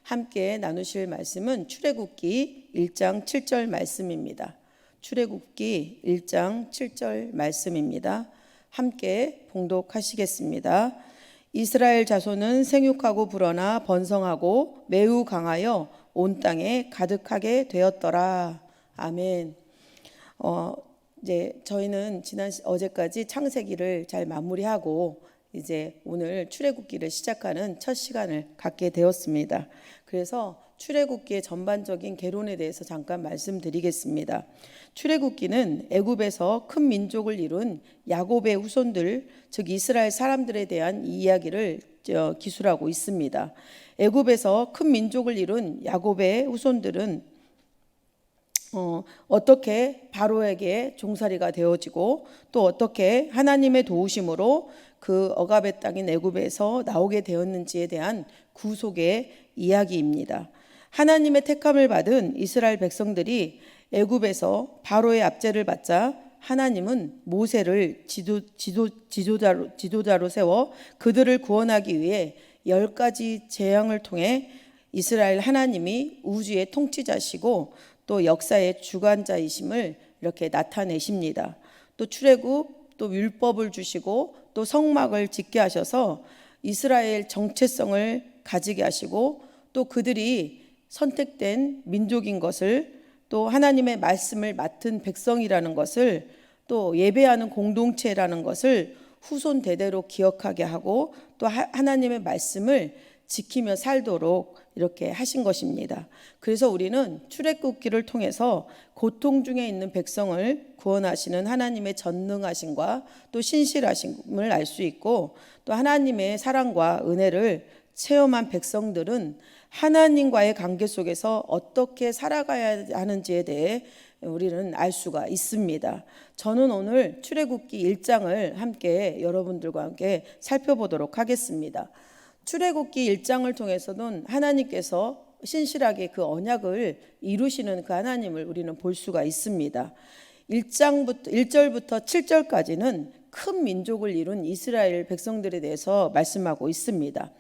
함께 나누실 말씀은 출애굽기 1장 7절 말씀입니다. 출애굽기 1장 7절 말씀입니다. 함께 봉독하시겠습니다. 이스라엘 자손은 생육하고 불어나 번성하고 매우 강하여 온 땅에 가득하게 되었더라. 아멘. 이제 저희는 어제까지 창세기를 잘 마무리하고 이제 오늘 출애굽기를 시작하는 첫 시간을 갖게 되었습니다. 그래서 출애굽기의 전반적인 개론에 대해서 잠깐 말씀드리겠습니다. 출애굽기는 애굽에서 큰 민족을 이룬 야곱의 후손들, 즉 이스라엘 사람들에 대한 이야기를 기술하고 있습니다. 애굽에서 큰 민족을 이룬 야곱의 후손들은 어떻게 바로에게 종살이가 되어지고 또 어떻게 하나님의 도우심으로 그 억압의 땅인 애굽에서 나오게 되었는지에 대한 구속의 이야기입니다. 하나님의 택함을 받은 이스라엘 백성들이 애굽에서 바로의 압제를 받자 하나님은 모세를 지도자로 세워 그들을 구원하기 위해 10가지 재앙을 통해 이스라엘 하나님이 우주의 통치자시고 또 역사의 주관자이심을 이렇게 나타내십니다. 또 출애굽, 또 율법을 주시고 또 성막을 짓게 하셔서 이스라엘 정체성을 가지게 하시고 또 그들이 선택된 민족인 것을, 또 하나님의 말씀을 맡은 백성이라는 것을, 또 예배하는 공동체라는 것을 후손 대대로 기억하게 하고 또 하나님의 말씀을 지키며 살도록 이렇게 하신 것입니다. 그래서 우리는 출애굽기를 통해서 고통 중에 있는 백성을 구원하시는 하나님의 전능하심과 또 신실하심을 알 수 있고, 또 하나님의 사랑과 은혜를 체험한 백성들은 하나님과의 관계 속에서 어떻게 살아가야 하는지에 대해 우리는 알 수가 있습니다. 저는 오늘 출애굽기 1장을 함께 여러분들과 함께 살펴보도록 하겠습니다. 출애굽기 1장을 통해서는 하나님께서 신실하게 그 언약을 이루시는 그 하나님을 우리는 볼 수가 있습니다. 1절부터 7절까지는 큰 민족을 이룬 이스라엘 백성들에 대해서 말씀하고 있습니다.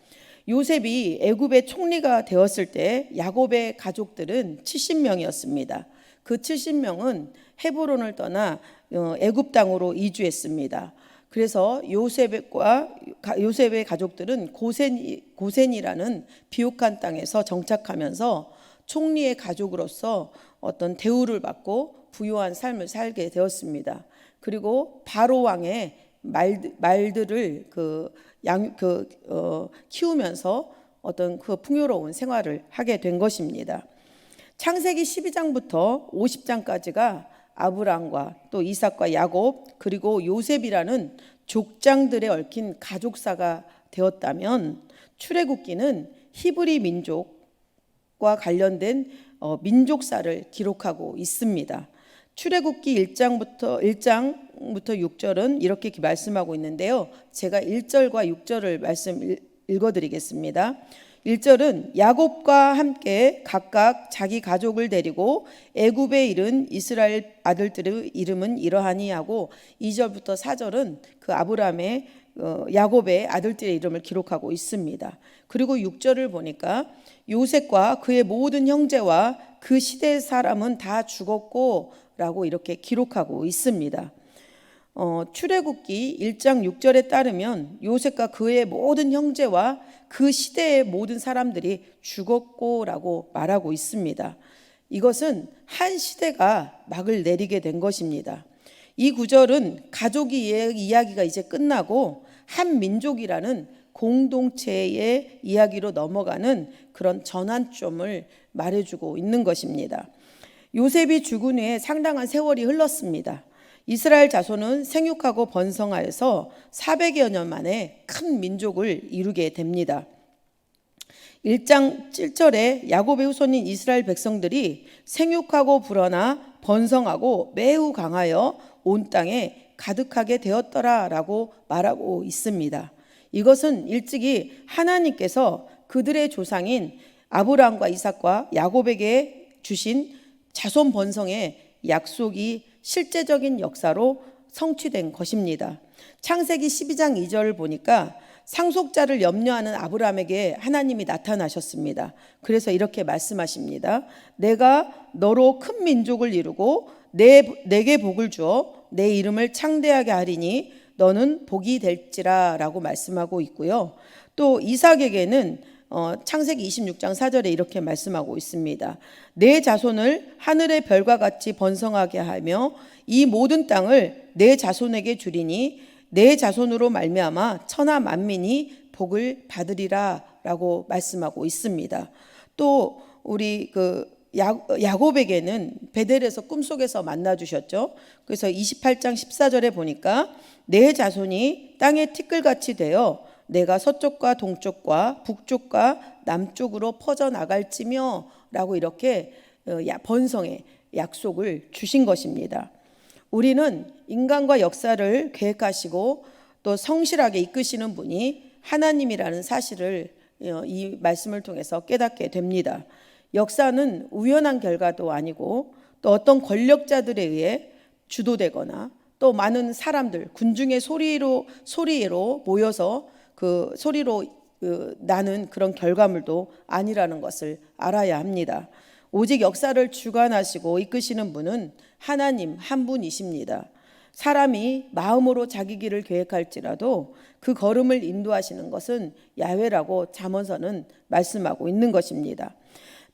요셉이 애굽의 총리가 되었을 때 야곱의 가족들은 70명이었습니다. 그 70명은 헤브론을 떠나 애굽 땅으로 이주했습니다. 그래서 요셉의 가족들은 고센이라는 비옥한 땅에서 정착하면서 총리의 가족으로서 어떤 대우를 받고 부유한 삶을 살게 되었습니다. 그리고 바로 왕의 말들을 키우면서 어떤 그 풍요로운 생활을 하게 된 것입니다. 창세기 12장부터 50장까지가 아브라함과 또 이삭과 야곱 그리고 요셉이라는 족장들에 얽힌 가족사가 되었다면, 출애굽기는 히브리 민족과 관련된 민족사를 기록하고 있습니다. 출애굽기 1장부터 6절은 이렇게 말씀하고 있는데요. 제가 1절과 6절을 읽어드리겠습니다. 1절은 야곱과 함께 각각 자기 가족을 데리고 애굽에 이른 이스라엘 아들들의 이름은 이러하니 하고, 2절부터 4절은 그 아브라함의 야곱의 아들들의 이름을 기록하고 있습니다. 그리고 6절을 보니까 요셉과 그의 모든 형제와 그 시대의 사람은 다 죽었고 라고 이렇게 기록하고 있습니다. 출애굽기 1장 6절에 따르면 요셉과 그의 모든 형제와 그 시대의 모든 사람들이 죽었고라고 말하고 있습니다. 이것은 한 시대가 막을 내리게 된 것입니다. 이 구절은 가족의 이야기가 이제 끝나고 한 민족이라는 공동체의 이야기로 넘어가는 그런 전환점을 말해주고 있는 것입니다. 요셉이 죽은 후에 상당한 세월이 흘렀습니다. 이스라엘 자손은 생육하고 번성하여서 400여 년 만에 큰 민족을 이루게 됩니다. 1장 7절에 야곱의 후손인 이스라엘 백성들이 생육하고 불어나 번성하고 매우 강하여 온 땅에 가득하게 되었더라 라고 말하고 있습니다. 이것은 일찍이 하나님께서 그들의 조상인 아브라함과 이삭과 야곱에게 주신 자손 번성의 약속이 실제적인 역사로 성취된 것입니다. 창세기 12장 2절을 보니까 상속자를 염려하는 아브라함에게 하나님이 나타나셨습니다. 그래서 이렇게 말씀하십니다. 내가 너로 큰 민족을 이루고 내게 복을 주어 내 이름을 창대하게 하리니 너는 복이 될지라 라고 말씀하고 있고요. 또 이삭에게는 창세기 26장 4절에 이렇게 말씀하고 있습니다. 내 자손을 하늘의 별과 같이 번성하게 하며 이 모든 땅을 내 자손에게 주리니 내 자손으로 말미암아 천하 만민이 복을 받으리라 라고 말씀하고 있습니다. 또 우리 야곱에게는 베델에서 꿈속에서 만나 주셨죠. 그래서 28장 14절에 보니까 내 자손이 땅의 티끌같이 되어 내가 서쪽과 동쪽과 북쪽과 남쪽으로 퍼져나갈지며 라고 이렇게 번성의 약속을 주신 것입니다. 우리는 인간과 역사를 계획하시고 또 성실하게 이끄시는 분이 하나님이라는 사실을 이 말씀을 통해서 깨닫게 됩니다. 역사는 우연한 결과도 아니고 또 어떤 권력자들에 의해 주도되거나 또 많은 사람들 군중의 소리로 모여서 그 소리로 나는 그런 결과물도 아니라는 것을 알아야 합니다. 오직 역사를 주관하시고 이끄시는 분은 하나님 한 분이십니다. 사람이 마음으로 자기 길을 계획할지라도 그 걸음을 인도하시는 것은 야훼라고 잠언서는 말씀하고 있는 것입니다.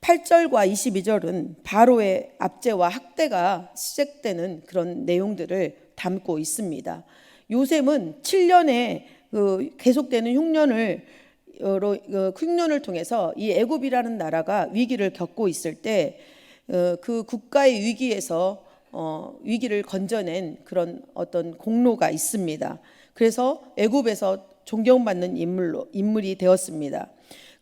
8절과 22절은 바로의 압제와 학대가 시작되는 그런 내용들을 담고 있습니다. 요셉은 7년의 계속되는 흉년을 통해서 이 애굽이라는 나라가 위기를 겪고 있을 때 그 국가의 위기에서 위기를 건져낸 그런 어떤 공로가 있습니다. 그래서 애굽에서 존경받는 인물이 되었습니다.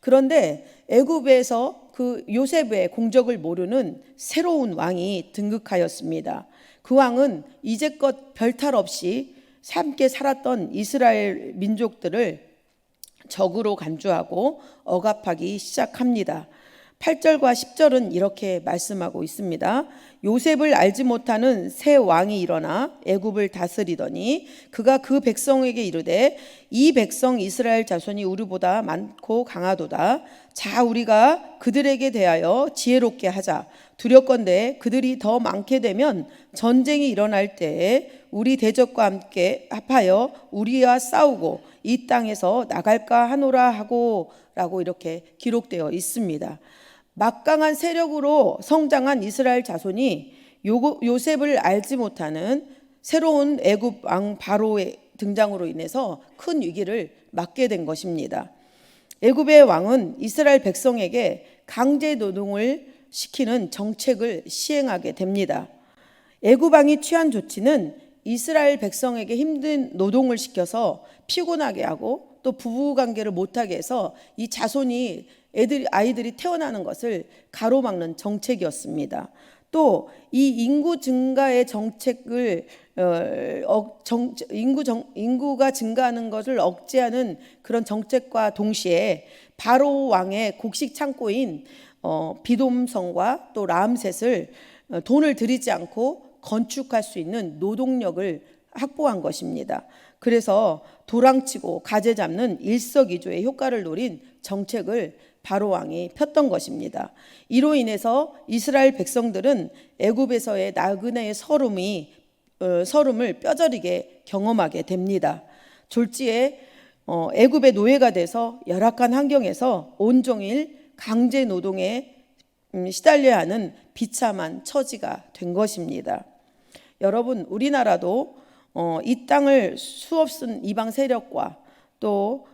그런데 애굽에서 그 요셉의 공적을 모르는 새로운 왕이 등극하였습니다. 그 왕은 이제껏 별탈 없이 함께 살았던 이스라엘 민족들을 적으로 간주하고 억압하기 시작합니다. 8절과 10절은 이렇게 말씀하고 있습니다. 요셉을 알지 못하는 새 왕이 일어나 애굽을 다스리더니 그가 그 백성에게 이르되 이 백성 이스라엘 자손이 우리보다 많고 강하도다. 자 우리가 그들에게 대하여 지혜롭게 하자. 두렵건대 그들이 더 많게 되면 전쟁이 일어날 때에 우리 대적과 함께 합하여 우리와 싸우고 이 땅에서 나갈까 하노라 하고 라고 이렇게 기록되어 있습니다. 막강한 세력으로 성장한 이스라엘 자손이 요셉을 알지 못하는 새로운 애굽 왕 바로의 등장으로 인해서 큰 위기를 맞게 된 것입니다. 애굽의 왕은 이스라엘 백성에게 강제 노동을 시키는 정책을 시행하게 됩니다. 애굽 왕이 취한 조치는 이스라엘 백성에게 힘든 노동을 시켜서 피곤하게 하고 또 부부관계를 못하게 해서 이 자손이 아이들이 태어나는 것을 가로막는 정책이었습니다. 또 이 인구 증가의 정책을 인구가 증가하는 것을 억제하는 그런 정책과 동시에 바로 왕의 곡식 창고인 비돔성과 또 라암셋을 돈을 들이지 않고 건축할 수 있는 노동력을 확보한 것입니다. 그래서 도랑치고 가재 잡는 일석이조의 효과를 노린 정책을 바로 왕이 폈던 것입니다. 이로 인해서 이스라엘 백성들은 애굽에서의 나그네의 서름을 뼈저리게 경험하게 됩니다. 졸지에 애굽의 노예가 돼서 열악한 환경에서 온종일 강제 노동에 시달려야 하는 비참한 처지가 된 것입니다. 여러분, 우리나라도 이 땅을 수없은 이방 세력과 또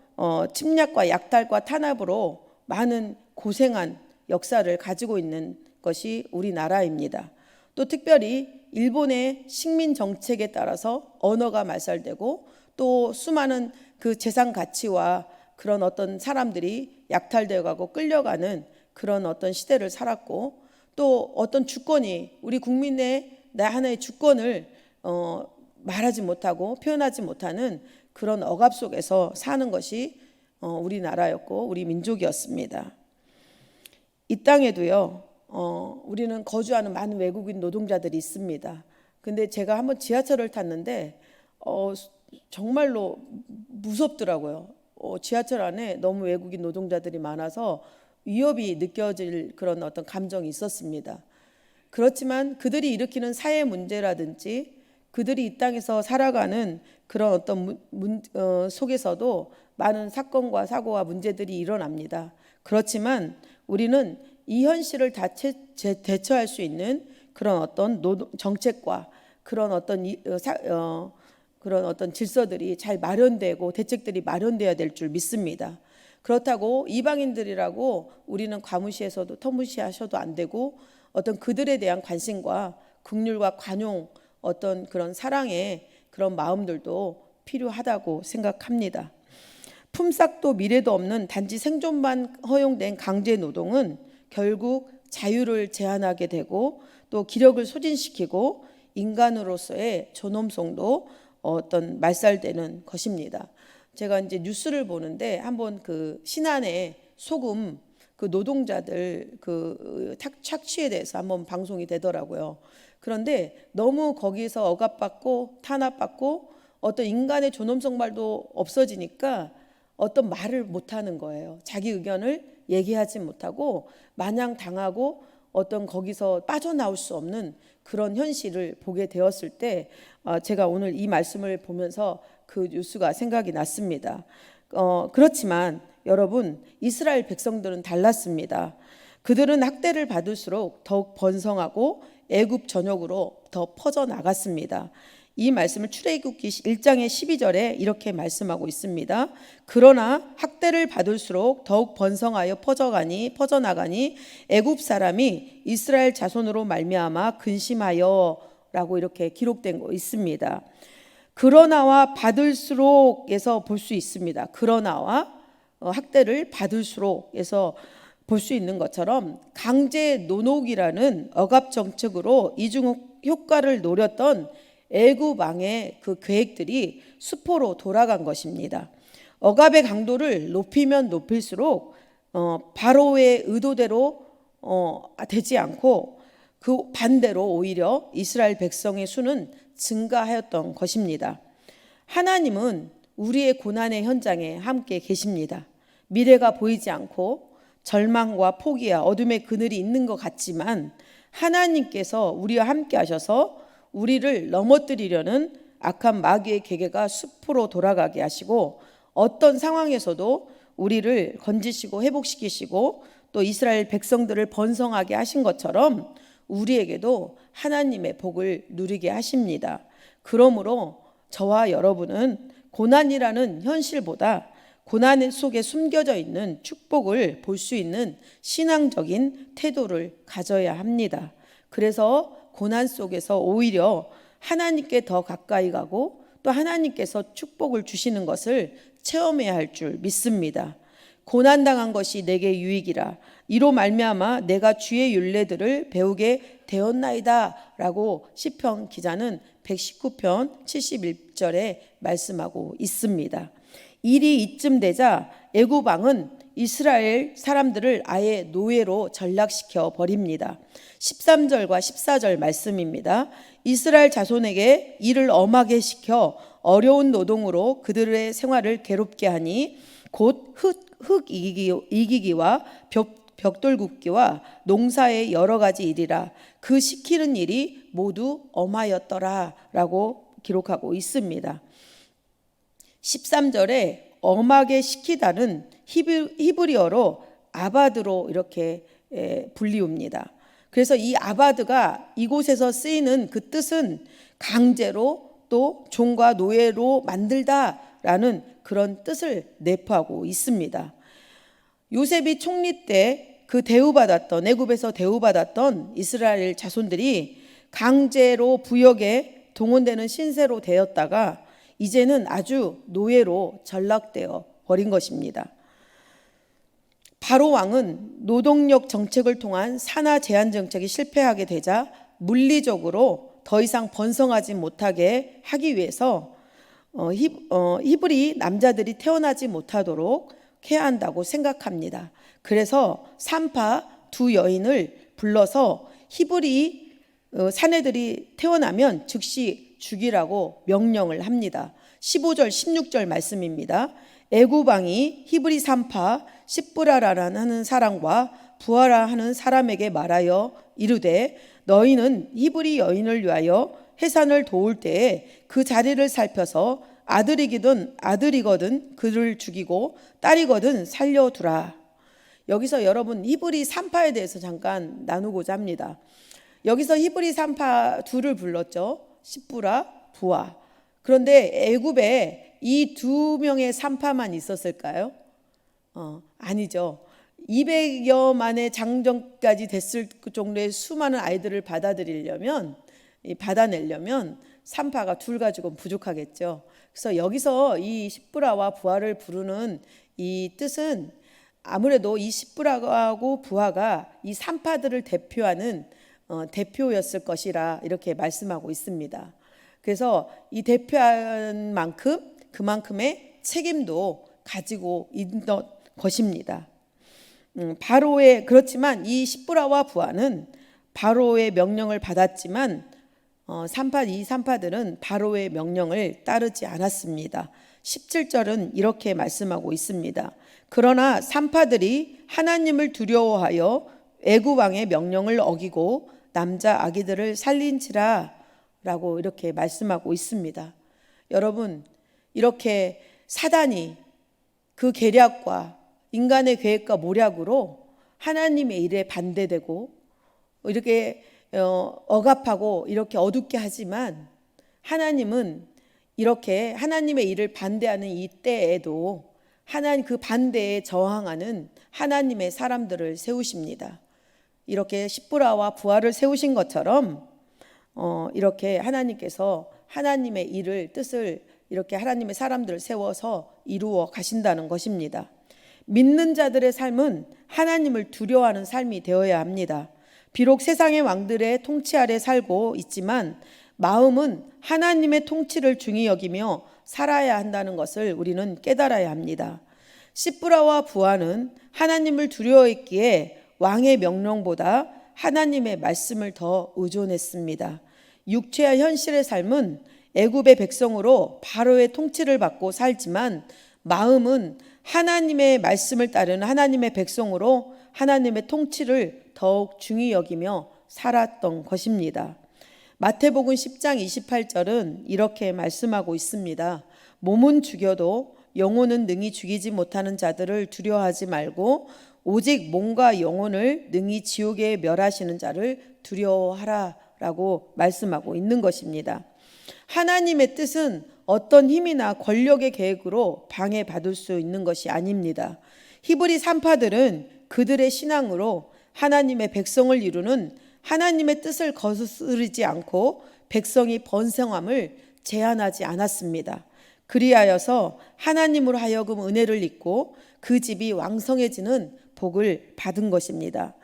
침략과 약탈과 탄압으로 많은 고생한 역사를 가지고 있는 것이 우리나라입니다. 또 특별히 일본의 식민 정책에 따라서 언어가 말살되고 또 수많은 그 재산 가치와 그런 어떤 사람들이 약탈되어 가고 끌려가는 그런 어떤 시대를 살았고 또 어떤 주권이 우리 국민의 하나의 주권을 말하지 못하고 표현하지 못하는 그런 억압 속에서 사는 것이 우리나라였고 우리 민족이었습니다. 이 땅에도요 우리는 거주하는 많은 외국인 노동자들이 있습니다. 근데 제가 한번 지하철을 탔는데 정말로 무섭더라고요. 지하철 안에 너무 외국인 노동자들이 많아서 위협이 느껴질 그런 어떤 감정이 있었습니다. 그렇지만 그들이 일으키는 사회 문제라든지 그들이 이 땅에서 살아가는 그런 어떤 속에서도 많은 사건과 사고와 문제들이 일어납니다. 그렇지만 우리는 이 현실을 다 대처할 수 있는 그런 어떤 정책과 그런 어떤 그런 어떤 질서들이 잘 마련되고 대책들이 마련되어야 될 줄 믿습니다. 그렇다고 이방인들이라고 우리는 과무시해서도 터무시하셔도 안 되고 어떤 그들에 대한 관심과 긍휼과 관용, 어떤 그런 사랑의 그런 마음들도 필요하다고 생각합니다. 품삯도 미래도 없는 단지 생존만 허용된 강제 노동은 결국 자유를 제한하게 되고 또 기력을 소진시키고 인간으로서의 존엄성도 어떤 말살되는 것입니다. 제가 이제 뉴스를 보는데 한번 그 신안의 소금 그 노동자들 그 착취에 대해서 한번 방송이 되더라고요. 그런데 너무 거기서 억압받고 탄압받고 어떤 인간의 존엄성 말도 없어지니까 어떤 말을 못하는 거예요. 자기 의견을 얘기하지 못하고 마냥 당하고 어떤 거기서 빠져나올 수 없는 그런 현실을 보게 되었을 때 제가 오늘 이 말씀을 보면서 그 뉴스가 생각이 났습니다. 그렇지만 여러분, 이스라엘 백성들은 달랐습니다. 그들은 학대를 받을수록 더욱 번성하고 애굽 전역으로 더 퍼져나갔습니다. 이 말씀을 출애굽기 1장의 12절에 이렇게 말씀하고 있습니다. 그러나 학대를 받을수록 더욱 번성하여 퍼져나가니 애굽 사람이 이스라엘 자손으로 말미암아 근심하여 라고 이렇게 기록된 거 있습니다. 그러나와 받을수록에서 볼 수 있습니다. 그러나와 학대를 받을수록에서 볼 수 있는 것처럼 강제 노동이라는 억압 정책으로 이중 효과를 노렸던 애굽 왕의 그 계획들이 수포로 돌아간 것입니다. 억압의 강도를 높이면 높일수록 바로의 의도대로 되지 않고 그 반대로 오히려 이스라엘 백성의 수는 증가하였던 것입니다. 하나님은 우리의 고난의 현장에 함께 계십니다. 미래가 보이지 않고 절망과 포기와 어둠의 그늘이 있는 것 같지만 하나님께서 우리와 함께 하셔서 우리를 넘어뜨리려는 악한 마귀의 계계가 숲으로 돌아가게 하시고 어떤 상황에서도 우리를 건지시고 회복시키시고 또 이스라엘 백성들을 번성하게 하신 것처럼 우리에게도 하나님의 복을 누리게 하십니다. 그러므로 저와 여러분은 고난이라는 현실보다 고난 속에 숨겨져 있는 축복을 볼 수 있는 신앙적인 태도를 가져야 합니다. 그래서 고난 속에서 오히려 하나님께 더 가까이 가고 또 하나님께서 축복을 주시는 것을 체험해야 할 줄 믿습니다. 고난당한 것이 내게 유익이라 이로 말미암아 내가 주의 율례들을 배우게 되었나이다 라고 시편 기자는 119편 71절에 말씀하고 있습니다. 일이 이쯤 되자 애굽 왕은 이스라엘 사람들을 아예 노예로 전락시켜 버립니다. 13절과 14절 말씀입니다. 이스라엘 자손에게 일을 엄하게 시켜 어려운 노동으로 그들의 생활을 괴롭게 하니 곧 흙 이기기와 벽돌 굽기와 농사의 여러 가지 일이라 그 시키는 일이 모두 엄하였더라 라고 기록하고 있습니다. 13절에 엄하게 시키다는 히브리어로 아바드로 이렇게 불리웁니다. 그래서 이 아바드가 이곳에서 쓰이는 그 뜻은 강제로 또 종과 노예로 만들다라는 그런 뜻을 내포하고 있습니다. 요셉이 총리 때 그 대우받았던 애굽에서 대우받았던 이스라엘 자손들이 강제로 부역에 동원되는 신세로 되었다가 이제는 아주 노예로 전락되어 버린 것입니다. 바로 왕은 노동력 정책을 통한 산하 제한 정책이 실패하게 되자 물리적으로 더 이상 번성하지 못하게 하기 위해서 히브리 남자들이 태어나지 못하도록 해야 한다고 생각합니다. 그래서 산파 두 여인을 불러서 히브리 사내들이 태어나면 즉시 죽이라고 명령을 합니다. 15절 16절 말씀입니다. 애굽 왕이 히브리 산파 십브라라는 사람과 부하라 하는 사람에게 말하여 이르되 너희는 히브리 여인을 위하여 해산을 도울 때에 그 자리를 살펴서 아들이거든 그를 죽이고 딸이거든 살려두라. 여기서 여러분 히브리 산파에 대해서 잠깐 나누고자 합니다. 여기서 히브리 산파 둘을 불렀죠. 십브라, 부하. 그런데 애굽에 이 두 명의 산파만 있었을까요? 아니죠. 200여만의 장정까지 됐을 정도의 수많은 아이들을 받아내려면 산파가 둘 가지고는 부족하겠죠. 그래서 여기서 이 십브라와 부하를 부르는 이 뜻은 아무래도 이 십브라하고 부하가 이 산파들을 대표하는 대표였을 것이라 이렇게 말씀하고 있습니다. 그래서 이 대표한 만큼 그만큼의 책임도 가지고 있는 것입니다. 그렇지만 이 십브라와 부하는 바로의 명령을 받았지만 이 산파들은 바로의 명령을 따르지 않았습니다. 17절은 이렇게 말씀하고 있습니다. 그러나 산파들이 하나님을 두려워하여 애굽 왕의 명령을 어기고 남자 아기들을 살린지라 라고 이렇게 말씀하고 있습니다. 여러분, 이렇게 사단이 그 계략과 인간의 계획과 모략으로 하나님의 일에 반대되고 이렇게 억압하고 이렇게 어둡게 하지만 하나님은 이렇게 하나님의 일을 반대하는 이 때에도 하나님 그 반대에 저항하는 하나님의 사람들을 세우십니다. 이렇게 십브라와 부하를 세우신 것처럼 이렇게 하나님께서 하나님의 일을 뜻을 이렇게 하나님의 사람들을 세워서 이루어 가신다는 것입니다. 믿는 자들의 삶은 하나님을 두려워하는 삶이 되어야 합니다. 비록 세상의 왕들의 통치 아래 살고 있지만 마음은 하나님의 통치를 중히 여기며 살아야 한다는 것을 우리는 깨달아야 합니다. 십브라와 부하는 하나님을 두려워했기에 왕의 명령보다 하나님의 말씀을 더 의존했습니다. 육체와 현실의 삶은 애굽의 백성으로 바로의 통치를 받고 살지만 마음은 하나님의 말씀을 따르는 하나님의 백성으로 하나님의 통치를 더욱 중히 여기며 살았던 것입니다. 마태복음 10장 28절은 이렇게 말씀하고 있습니다. 몸은 죽여도 영혼은 능히 죽이지 못하는 자들을 두려워하지 말고 오직 몸과 영혼을 능히 지옥에 멸하시는 자를 두려워하라 라고 말씀하고 있는 것입니다. 하나님의 뜻은 어떤 힘이나 권력의 계획으로 방해받을 수 있는 것이 아닙니다. 히브리 산파들은 그들의 신앙으로 하나님의 백성을 이루는 하나님의 뜻을 거스르지 않고 백성이 번성함을 제한하지 않았습니다. 그리하여서 하나님으로 하여금 은혜를 입고 그 집이 왕성해지는 복을 받은 것입니다.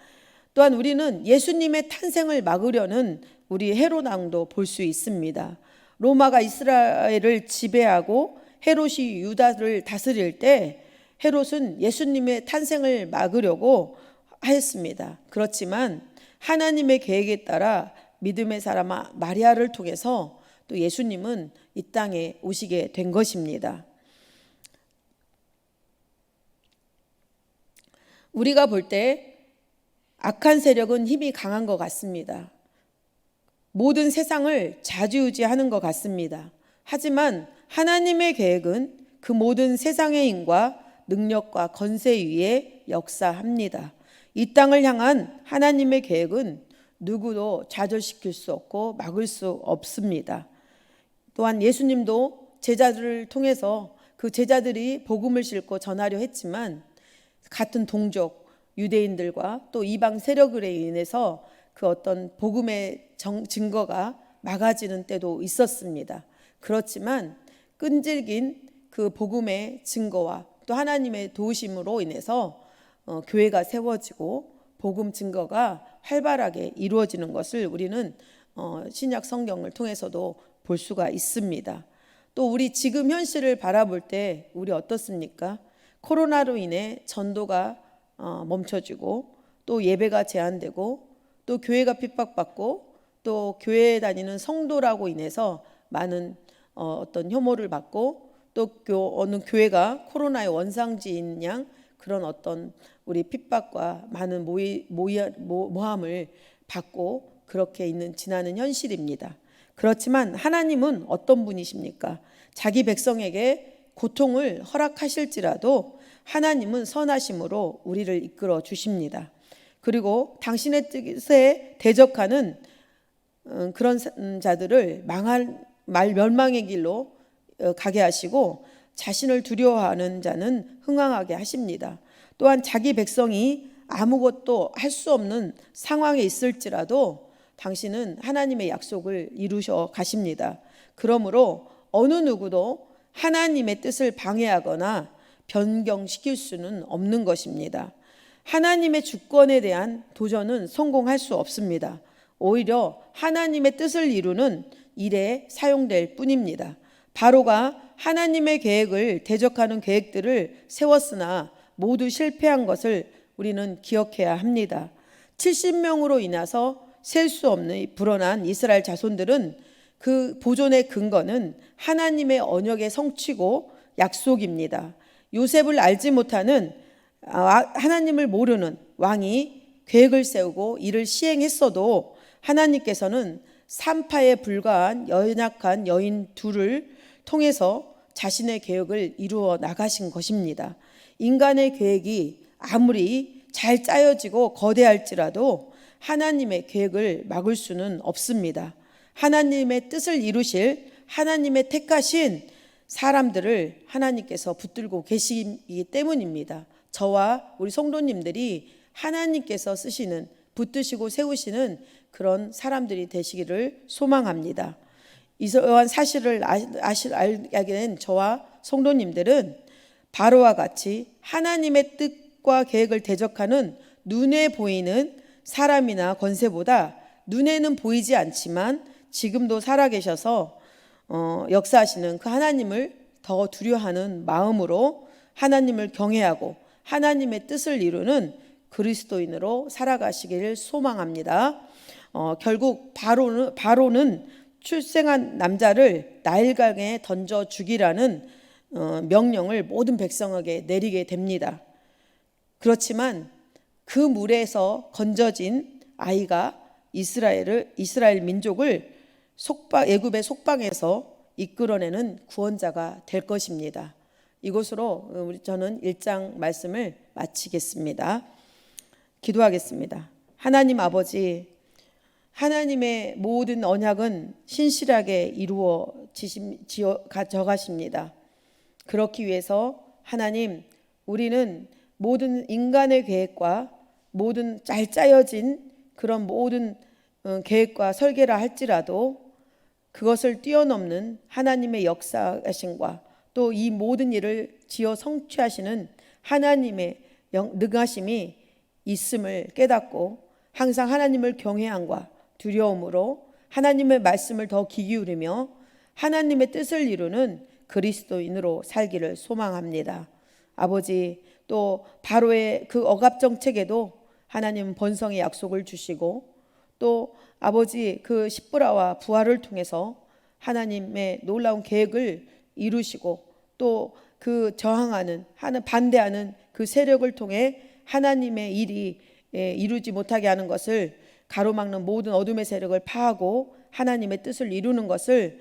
또한 우리는 예수님의 탄생을 막으려는 우리 헤롯 왕도 볼 수 있습니다. 로마가 이스라엘을 지배하고 헤롯이 유다를 다스릴 때 헤롯은 예수님의 탄생을 막으려고 하였습니다. 그렇지만 하나님의 계획에 따라 믿음의 사람 마리아를 통해서 또 예수님은 이 땅에 오시게 된 것입니다. 우리가 볼 때 악한 세력은 힘이 강한 것 같습니다. 모든 세상을 좌지우지하는 것 같습니다. 하지만 하나님의 계획은 그 모든 세상의 힘과 능력과 권세 위에 역사합니다. 이 땅을 향한 하나님의 계획은 누구도 좌절시킬 수 없고 막을 수 없습니다. 또한 예수님도 제자들을 통해서 그 제자들이 복음을 싣고 전하려 했지만 같은 동족 유대인들과 또 이방 세력들에 인해서 그 어떤 복음의 증거가 막아지는 때도 있었습니다. 그렇지만 끈질긴 그 복음의 증거와 또 하나님의 도우심으로 인해서 교회가 세워지고 복음 증거가 활발하게 이루어지는 것을 우리는 신약 성경을 통해서도 볼 수가 있습니다. 또 우리 지금 현실을 바라볼 때 우리 어떻습니까? 코로나로 인해 전도가 멈춰지고 또 예배가 제한되고 또 교회가 핍박받고 또 교회에 다니는 성도라고 인해서 많은 어떤 혐오를 받고 또 어느 교회가 코로나의 원상지인 양 그런 어떤 우리 핍박과 많은 모함을 받고 그렇게 있는 지나는 현실입니다. 그렇지만 하나님은 어떤 분이십니까? 자기 백성에게 고통을 허락하실지라도 하나님은 선하심으로 우리를 이끌어 주십니다. 그리고 당신의 뜻에 대적하는 그런 자들을 멸망의 길로 가게 하시고 자신을 두려워하는 자는 흥황하게 하십니다. 또한 자기 백성이 아무것도 할 수 없는 상황에 있을지라도 당신은 하나님의 약속을 이루셔 가십니다. 그러므로 어느 누구도 하나님의 뜻을 방해하거나 변경시킬 수는 없는 것입니다. 하나님의 주권에 대한 도전은 성공할 수 없습니다. 오히려 하나님의 뜻을 이루는 일에 사용될 뿐입니다. 바로가 하나님의 계획을 대적하는 계획들을 세웠으나 모두 실패한 것을 우리는 기억해야 합니다. 70명으로 인해서 셀 수 없는 불어난 이스라엘 자손들은 그 보존의 근거는 하나님의 언약의 성취고 약속입니다. 요셉을 알지 못하는 하나님을 모르는 왕이 계획을 세우고 이를 시행했어도 하나님께서는 산파에 불과한 연약한 여인 둘을 통해서 자신의 계획을 이루어 나가신 것입니다. 인간의 계획이 아무리 잘 짜여지고 거대할지라도 하나님의 계획을 막을 수는 없습니다. 하나님의 뜻을 이루실 하나님의 택하신 사람들을 하나님께서 붙들고 계시기 때문입니다. 저와 우리 성도님들이 하나님께서 쓰시는 붙드시고 세우시는 그런 사람들이 되시기를 소망합니다. 이러한 사실을 알게 된 저와 성도님들은 바로와 같이 하나님의 뜻과 계획을 대적하는 눈에 보이는 사람이나 권세보다 눈에는 보이지 않지만 지금도 살아계셔서 역사하시는 그 하나님을 더 두려워하는 마음으로 하나님을 경외하고 하나님의 뜻을 이루는 그리스도인으로 살아가시기를 소망합니다. 결국 바로는 출생한 남자를 나일강에 던져 죽이라는 명령을 모든 백성에게 내리게 됩니다. 그렇지만 그 물에서 건져진 아이가 이스라엘 민족을 애굽의 속방에서 이끌어내는 구원자가 될 것입니다. 이것으로 저는 1장 말씀을 마치겠습니다. 기도하겠습니다. 하나님 아버지, 하나님의 모든 언약은 신실하게 이루어져 가십니다. 그렇기 위해서 하나님, 우리는 모든 인간의 계획과 모든 잘 짜여진 그런 모든 계획과 설계라 할지라도 그것을 뛰어넘는 하나님의 역사하심과 또 이 모든 일을 지어 성취하시는 하나님의 능하심이 있음을 깨닫고 항상 하나님을 경외함과 두려움으로 하나님의 말씀을 더 귀 기울이며 하나님의 뜻을 이루는 그리스도인으로 살기를 소망합니다. 아버지, 또 바로의 그 억압 정책에도 하나님 번성의 약속을 주시고 또 아버지 그 십부라와 부활을 통해서 하나님의 놀라운 계획을 이루시고 또 그 반대하는 그 세력을 통해 하나님의 일이 이루지 못하게 하는 것을 가로막는 모든 어둠의 세력을 파하고 하나님의 뜻을 이루는 것을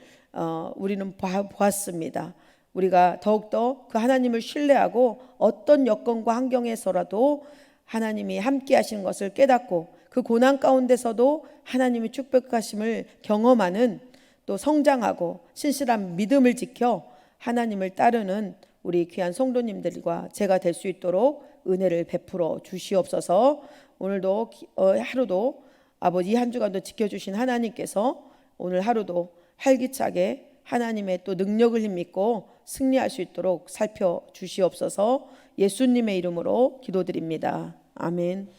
우리는 보았습니다. 우리가 더욱더 그 하나님을 신뢰하고 어떤 여건과 환경에서라도 하나님이 함께 하시는 것을 깨닫고 그 고난 가운데서도 하나님의 축복하심을 경험하는 또 성장하고 신실한 믿음을 지켜 하나님을 따르는 우리 귀한 성도님들과 제가 될 수 있도록 은혜를 베풀어 주시옵소서. 오늘도 하루도 아버지 한 주간도 지켜주신 하나님께서 오늘 하루도 활기차게 하나님의 또 능력을 힘입고 승리할 수 있도록 살펴주시옵소서. 예수님의 이름으로 기도드립니다. 아멘.